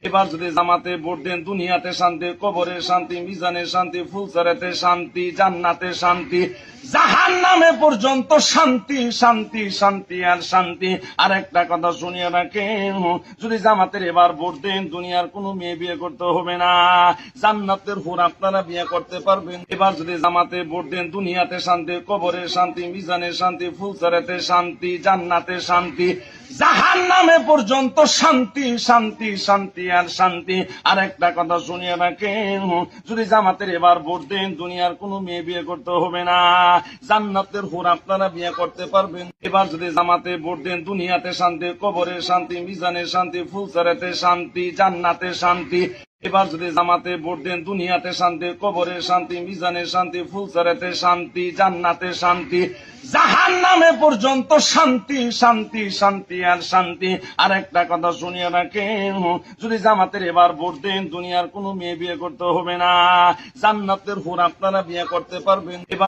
এবার যদি জামাতে ভোট দেন দুনিয়াতে শান্তি, কবরে শান্তি, মিজানে শান্তি, ফুলসারাতে শান্তি, জান্নাতে শান্তি, জাহান্নামে পর্যন্ত শান্তি শান্তি শান্তি আর শান্তি। আর একটা কথা শুনিয়ে রাখেন, যদি জামাতের এবার ভোট দেন দুনিয়ার কোনো মেয়ে বিয়ে করতে হবে না, জান্নাতের হুর আপনারা বিয়ে করতে পারবেন। এবার যদি জামাতে ভোট দেন দুনিয়াতে শান্তি, কবরে শান্তি, মিজানে শান্তি, ফুলসারাতে শান্তি, জান্নাতে শান্তি, জাহান্নামে পর্যন্ত শান্তি শান্তি শান্তি আর শান্তি। আর একটা কথা শুনিয়ে রাখেন, যদি জামাতের এবার ভোট দেন দুনিয়ার কোনো মেয়ে বিয়ে করতে হবে না, জান্নাতের হুর আপনারা বিয়ে করতে পারবেন। এবার যদি জামাতে ভোট দেন দুনিয়াতে শান্তি, কবরে শান্তি, মিজানে শান্তি, ফুলসারাতে শান্তি, জান্নাতে শান্তি। এবার যদি জামাতে ভোট দেন দুনিয়াতে শান্তি, কবরে শান্তি, মিজানে শান্তি, ফুলসারাতে শান্তি, জান্নাতে শান্তি, জাহান্নামে পর্যন্ত শান্তি শান্তি শান্তি আর শান্তি। আর একটা কথা শুনিয়ে রাখেন, যদি জামাতের এবার ভোট দেন দুনিয়ার কোনো মেয়ে বিয়ে করতে হবে না, জান্নাতের হুর আপনারা বিয়ে করতে পারবেন। এবার